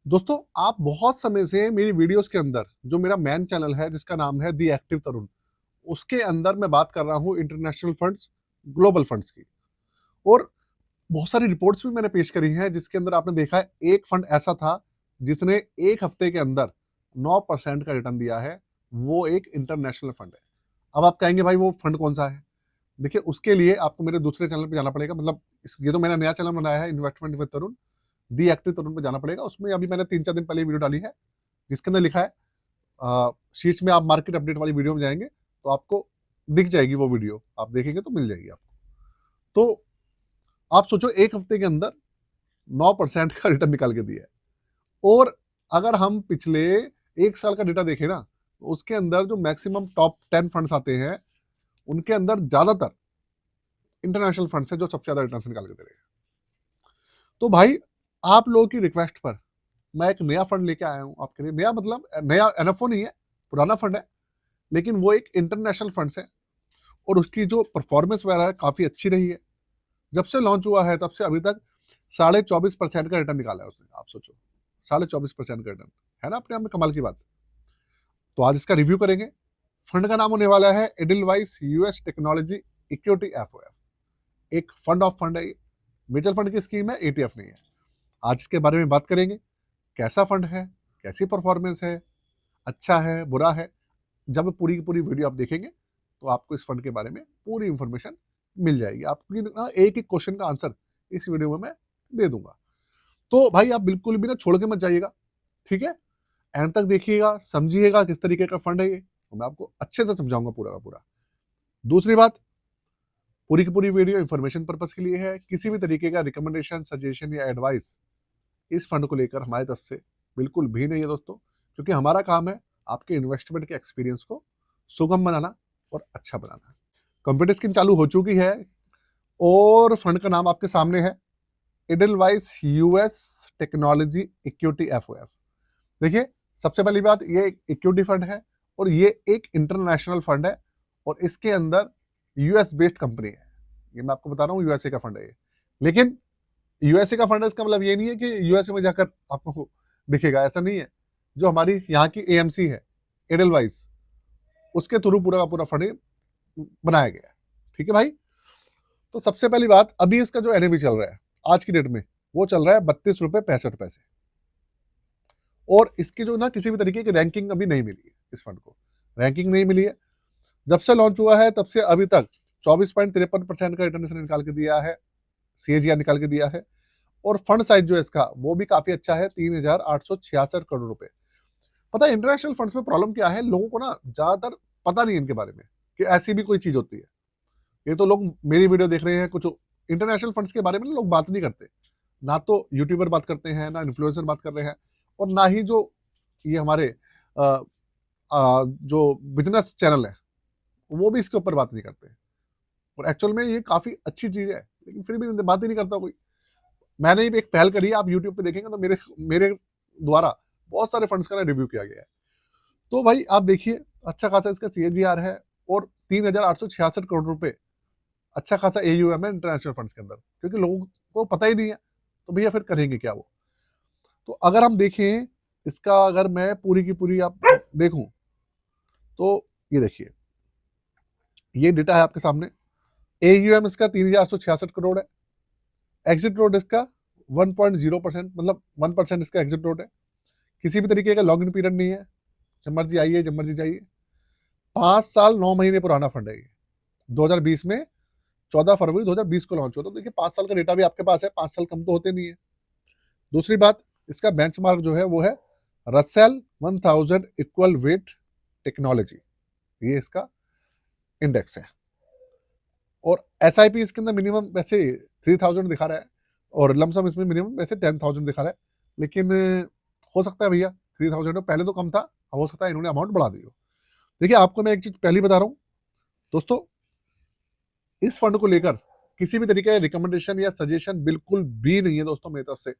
दोस्तों, आप बहुत समय से मेरी वीडियोस के अंदर जो मेरा मेन चैनल है जिसका नाम है दी एक्टिव तरुण, उसके अंदर मैं बात कर रहा हूँ इंटरनेशनल फंड्स, ग्लोबल फंड्स की। और बहुत सारी रिपोर्ट्स भी मैंने पेश करी हैं जिसके अंदर आपने देखा है एक फंड ऐसा था जिसने 1 हफ्ते के अंदर 9% का रिटर्न दिया है। वो एक इंटरनेशनल फंड है। अब आप कहेंगे भाई वो फंड कौन-सा है? देखिए उसके लिए आपको मेरे दूसरे चैनल पे जाना पड़ेगा, मतलब इस ये तो मेरा नया चैनल बनाया है investment with Tarun, the active Tarun पे जाना पड़ेगा। उसमें अभी मैंने 3-4 दिन पहले वीडियो डाली है जिसके अंदर लिखा है शीर्ष में आप मार्केट अपडेट वाली वीडियो में जाएँगे तो आपको दिख जाएगी वो वीडियो, आप देखेंगे तो मिल जाएगी आपको। तो आप सोचो 1 हफ्ते के अंदर 9% का रिटर्न निकाल के दिया है। और अगर हम पिछले 1 साल का डेटा देखें ना, तो उसके अंदर जो मैक्सिमम टॉप 10 फंड्स आते हैं, उनके अंदर ज़्यादातर इंटरनेशनल फंड्स हैं जो सबसे ज़्यादा रिटर्न्स निकाल के दे रहे हैं। तो भाई आप लोगों की रिक्वेस्ट पर मैं एक नया फंड लेके आया हूँ आपके लिए। नया मतलब नया एनएफओ नहीं है, पुराना फंड है, लेकिन वो एक इंटरनेशनल फंड्स है और उसकी जो परफॉर्मेंस वगैरह है काफ़ी अच्छी रही है। जब से लॉन्च हुआ है तब से अभी तक 24.5% का रिटर्न निकाला है उसने। आप सोचो 24.5% का रिटर्न, है ना अपने आप में कमाल की बात। तो आज इसका रिव्यू करेंगे। फंड का नाम होने वाला है एडिलवाइस यूएस टेक्नोलॉजी इक्विटी एफओएफ। एक फंड ऑफ फंड है ये, म्यूचुअल फंड की स्कीम है, एटीएफ नहीं है। आज इसके बारे में बात करेंगे, कैसा फंड है, कैसी परफॉर्मेंस है, अच्छा है, बुरा है। जब पूरी की पूरी वीडियो आप देखेंगे तो आपको इस फंड के बारे में पूरी इंफॉर्मेशन मिल जाएगी। आपकी ना एक एक क्वेश्चन का आंसर इस वीडियो में मैं दे दूंगा। तो भाई आप बिल्कुल भी ना छोड़ के मत जाइएगा, ठीक है? एंड तक देखिएगा, समझिएगा किस तरीके का फंड है ये, तो मैं आपको अच्छे से समझाऊंगा पूरा का पूरा। दूसरी बात, पूरी की पूरी वीडियो इन्फॉर्मेशन पर्पस के लिए है। किसी भी तरीके का रिकमेंडेशन, सजेशन या एडवाइस इस फंड को लेकर हमारी तरफ से बिल्कुल भी नहीं है दोस्तों, क्योंकि हमारा काम है आपके इन्वेस्टमेंट के एक्सपीरियंस को सुगम बनाना और अच्छा बनाना। कंप्यूटर स्क्रीन चालू हो चुकी है और फंड का नाम आपके सामने है, Edelweiss US technology equity FOF. देखिए, सबसे पहली बात, ये एक इक्विटी फंड है और ये एक इंटरनेशनल फंड है और इसके अंदर यूएस बेस्ड कंपनी है। ये मैं आपको बता रहा हूँ, यूएसए का फंड है ये। लेकिन यूएसए का फंड है इसका मतलब ये नहीं है कि यूएसए में जाकर आपको दिखेगा, ऐसा नहीं है। जो हमारी यहाँ की एएमसी है, एडलवाइस, उसके थ्रू पूरा का पूरा फंड बनाया गया है। ठीक है भाई। तो सबसे पहली बात, अभी इसका जो एनएवी चल रहा है आज की डेट में, वो चल रहा है 32 रुपए 65 पैसे। और इसकी जो ना किसी भी तरीके की रैंकिंग अभी नहीं मिली है, इस फंड को रैंकिंग नहीं मिली है। जब से लॉन्च हुआ है तब से अभी तक 24.53% का रिटर्न इसने निकाल के दिया है, सीएजीआर निकाल के दिया है। और फंड साइज जो है इसका वो भी काफी अच्छा है, 3,866 करोड़ रुपए। पता है इंटरनेशनल फंड्स में प्रॉब्लम क्या है, लोगों को ना ज्यादातर पता नहीं है इनके बारे में कि ऐसी भी कोई चीज होती है। ये तो लोग मेरी वीडियो देख रहे हैं, कुछ इंटरनेशनल फंड्स के बारे में लोग बात नहीं करते। ना तो यूट्यूबर बात करते हैं, ना इन्फ्लुएंसर बात कर रहे हैं, और ना ही जो ये हमारे जो बिजनेस चैनल है वो भी इसके ऊपर बात नहीं करते। और एक्चुअल में ये काफी अच्छी चीज है, लेकिन फिर भी बात ही नहीं करता कोई। मैंने भी एक पहल करी है, आप यूट्यूब पे देखेंगे तो मेरे मेरे द्वारा बहुत सारे फंड्स का रिव्यू किया गया है। तो भाई आप देखिए, अच्छा खासा इसका सीएजीआर है और 3,866 करोड़ रुपए अच्छा खासा एयूएम है इंटरनेशनल फंड्स के अंदर, क्योंकि लोगों को पता ही नहीं है। तो भैया फिर करेंगे क्या वो? तो अगर हम देखें इसका, अगर मैं पूरी की पूरी आप देखूं तो ये देखिए, ये डेटा है आपके सामने। एयूएम इसका 3,866 करोड़ है। एग्जिट रोड इसका 1.0%, मतलब 1% इसका एग्जिट रोड है। किसी भी तरीके का लॉग इन पीरियड नहीं है, जब मर्जी आइए जब मर्जी जाइए। 5 साल 9 महीने पुराना फंड है ये। 2020 में 14 फरवरी 2020 को लॉन्च हुआ। तो देखिए 5 साल का डेटा भी आपके पास है, 5 साल कम तो होते नहीं है। दूसरी बात, इसका बेंचमार्क जो है वो है रसेल 1000 इक्वल वेट टेक्नोलॉजी, ये इसका इंडेक्स है। और एसआईपी इसके अंदर मिनिमम वैसे 3000 दिखा रहा है और लमसम इसमें मिनिमम वैसे 10,000 दिखा रहा है। लेकिन हो सकता है भैया 3000 पहले तो कम था, हो सकता है इन्होंने अमाउंट बढ़ा दी हो। देखिए आपको मैं एक चीज पहले बता रहा हूँ दोस्तों, इस फंड को लेकर किसी भी तरीके का रिकमेंडेशन या सजेशन बिल्कुल भी नहीं है दोस्तों मेरी तरफ से।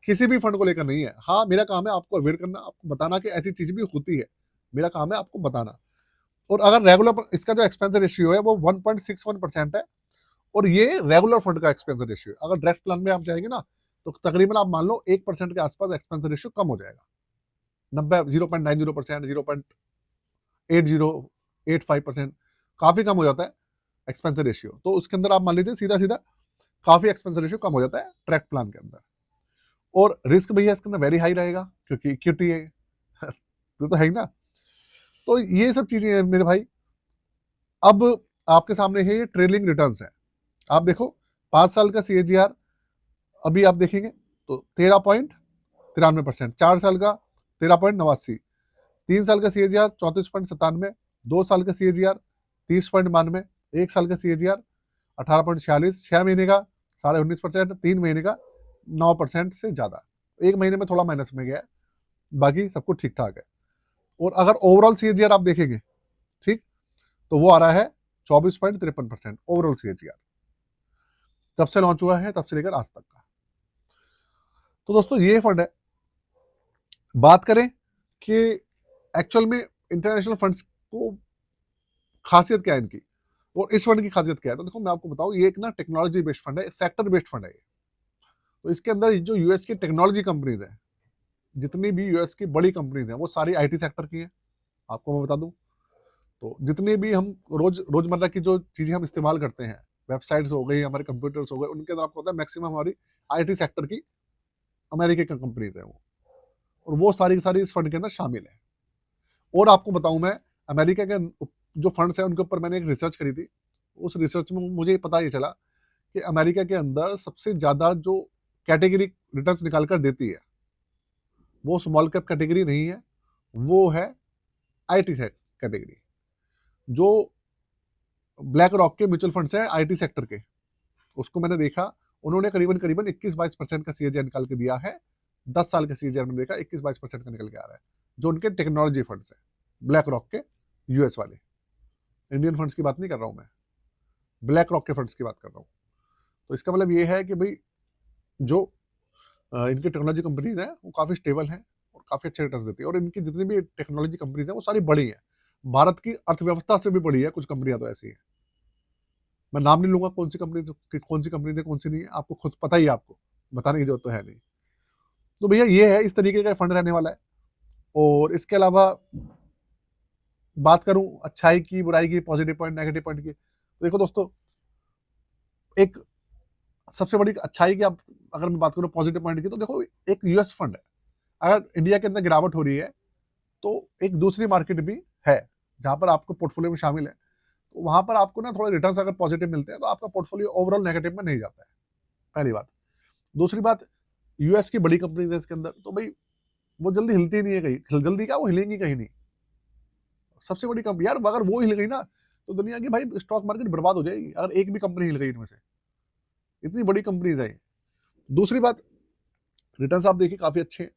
किसी भी फंड को लेकर नहीं है। हाँ, मेरा काम है आपको अवेयर करना, आपको बताना कि ऐसी चीज भी होती है। मेरा काम है आपको बताना। और अगर रेगुलर इसका जो एक्सपेंस रेशियो है वो 1.61% है और ये रेगुलर फंड का एक्सपेंस रेशियो है। अगर डायरेक्ट प्लान में आप जाएंगे ना तो तकरीबन आप मान लो 1% के आसपास एक्सपेंस रेशियो कम हो जाएगा। 0.90%, 0.8085%, काफी कम हो जाता है एक्सपेंस रेशियो। तो उसके अंदर आप मान लीजिए सीधा सीधा काफी एक्सपेंस रेशियो कम हो जाता है ट्रैक प्लान के अंदर। और रिस्क भैया इसके अंदर वेरी हाई रहेगा क्योंकि इक्विटी है तो है ही ना। तो ये सब चीजें हैं मेरे भाई। अब आपके सामने है ये ट्रेलिंग रिटर्न्स है। आप देखो 5 साल का CAGR अभी आप देखेंगे तो 13.93%, 4 साल का 13.89, 3 साल का CAGR 34.97, 2 साल का CAGR 30.92, 1 साल का CAGR 18.46, 6 महीने का 19.5%, 3 महीने का 9% से ज्यादा। 1 महीने में थोड़ा माइनस में गया है, बाकी सब कुछ ठीक ठाक है। और अगर ओवरऑल CAGR आप देखेंगे, ठीक, तो वो आ रहा है 24.53% ओवरऑल CAGR, जब से लॉन्च हुआ है तब से लेकर आज तक का। तो दोस्तों ये फंड है। बात करें कि एक्चुअल में इंटरनेशनल फंड्स को खासियत क्या है इनकी और इस फंड की खासियत क्या है, तो देखो मैं आपको बताऊं, ये एक ना टेक्नोलॉजी बेस्ड फंड है, सेक्टर बेस्ड फंड है ये। तो इसके अंदर जो यूएस की टेक्नोलॉजी कंपनीज है, जितनी भी यूएस की बड़ी कंपनीज हैं वो सारी आईटी सेक्टर की हैं, आपको मैं बता दूं। तो जितने भी हम रोजमर्रा की जो चीजें हम इस्तेमाल करते हैं, वेबसाइट्स हो गई, हमारे कंप्यूटर्स हो गए, उनके अंदर आपको पता है मैक्सिमम हमारी आईटी सेक्टर की अमेरिका की कंपनीज है वो, और वो सारी की सारी इस फंड के अंदर शामिल है। और आपको बताऊं मैं, अमेरिका के जो फंड्स हैं उनके ऊपर मैंने एक रिसर्च करी थी। उस रिसर्च में मुझे पता ये चला कि अमेरिका के अंदर सबसे ज्यादा जो कैटेगरी रिटर्न्स निकाल कर देती है वो स्मॉल कैप कैटेगरी नहीं है, वो है आईटी कैटेगरी। जो ब्लैक रॉक के म्यूचुअल फंड्स हैं आईटी सेक्टर के, उसको मैंने देखा, उन्होंने करीबन करीबन 21-22% का CAGR निकाल के दिया है। 10 साल के CAGR में देखा 21-22% का निकल के आ रहा है, जो उनके टेक्नोलॉजी फंड्स है ब्लैक रॉक के, यूएस वाले। इंडियन फंड्स की बात नहीं कर रहा हूं मैं, ब्लैक रॉक के फंड्स की बात कर रहा हूं। तो इसका मतलब ये है कि भाई जो इनकी टेक्नोलॉजी कंपनीज हैं वो काफी स्टेबल हैं और काफी अच्छे रिटर्न्स देती है। और इनकी जितनी भी टेक्नोलॉजी कंपनीज हैं वो सारी बड़ी हैं, भारत की अर्थव्यवस्था से भी बड़ी है। कुछ कंपनियां तो ऐसी हैं, मैं नाम नहीं लूंगा कौन सी कंपनी है कौन सी नहीं है, आपको खुद पता ही है, आपको बताने की जरूरत तो है नहीं। तो भैया ये है, इस तरीके का फंड रहने वाला है। और इसके अलावा बात करूं अच्छाई की, बुराई की, पॉजिटिव पॉइंट, नेगेटिव पॉइंट की, तो देखो दोस्तों, एक सबसे बड़ी अच्छाई की, आप अगर मैं बात करूं पॉजिटिव पॉइंट की, तो देखो एक यूएस फंड है। अगर इंडिया के अंदर गिरावट हो रही है तो एक दूसरी मार्केट भी है जहां पर आपको पोर्टफोलियो में शामिल है, तो वहां पर आपको ना थोड़े रिटर्न्स अगर पॉजिटिव मिलते हैं तो आपका पोर्टफोलियो ओवरऑल नेगेटिव में नहीं जाता है, पहली बात। दूसरी बात, यूएस की बड़ी कंपनीज है इसके अंदर, तो भाई वो जल्दी हिलती नहीं है कहीं, जल्दी क्या वो हिलेंगी कहीं नहीं। सबसे बड़ी कंपनी यार, अगर वो हिल गई ना तो दुनिया की भाई स्टॉक मार्केट बर्बाद हो जाएगी, अगर एक भी कंपनी हिल गई इनमें से, इतनी बड़ी कंपनीज है। दूसरी बात, रिटर्न्स आप देखिए काफी अच्छे हैं।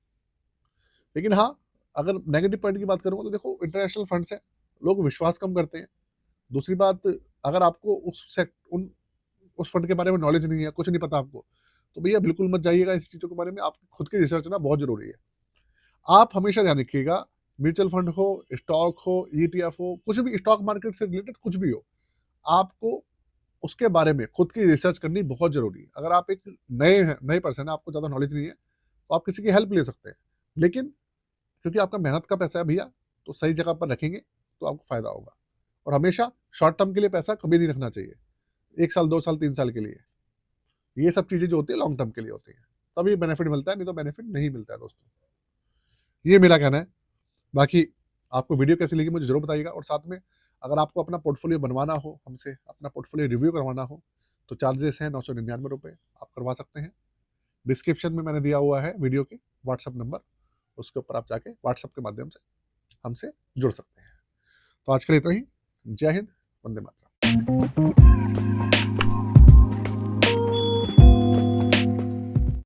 लेकिन हाँ, अगर नेगेटिव पॉइंट की बात करूंगा तो देखो इंटरनेशनल फंड्स है, लोग विश्वास कम करते हैं। दूसरी बात, अगर आपको उस फंड के बारे में नॉलेज नहीं है, कुछ नहीं पता आपको, तो भैया बिल्कुल मत जाइएगा इस चीजों के बारे में। आप खुद की रिसर्च ना बहुत जरूरी है। आप हमेशा ध्यान रखिएगा, म्यूचुअल फंड हो, स्टॉक हो, ETF हो, कुछ भी स्टॉक मार्केट से रिलेटेड कुछ भी हो, आपको उसके बारे में खुद की रिसर्च करनी बहुत जरूरी है। अगर आप एक नए पर्सन है, आपको ज्यादा नॉलेज नहीं है, तो आप किसी की हेल्प ले सकते हैं, लेकिन क्योंकि आपका मेहनत का पैसा है भैया, तो सही जगह पर रखेंगे तो आपको फायदा होगा। और हमेशा शॉर्ट टर्म के लिए पैसा कभी नहीं रखना चाहिए, 1 साल 2 साल 3 साल के लिए। ये सब चीजें जो होती है लॉन्ग टर्म के लिए होती है, तभी बेनिफिट मिलता है, नहीं तो बेनिफिट नहीं मिलता है दोस्तों। ये मेरा कहना है। बाकी आपको वीडियो कैसी लगी मुझे जरूर बताइएगा। और साथ में अगर आपको अपना पोर्टफोलियो बनवाना हो, हमसे अपना पोर्टफोलियो रिव्यू करवाना हो, तो चार्जेस हैं 999 रुपये, आप करवा सकते हैं। डिस्क्रिप्शन में मैंने दिया हुआ है वीडियो के व्हाट्सअप नंबर, उसके ऊपर आप जाके व्हाट्सअप के माध्यम से हमसे जुड़ सकते हैं। तो आज के लिए इतना ही। जय हिंद, वंदे मातरम।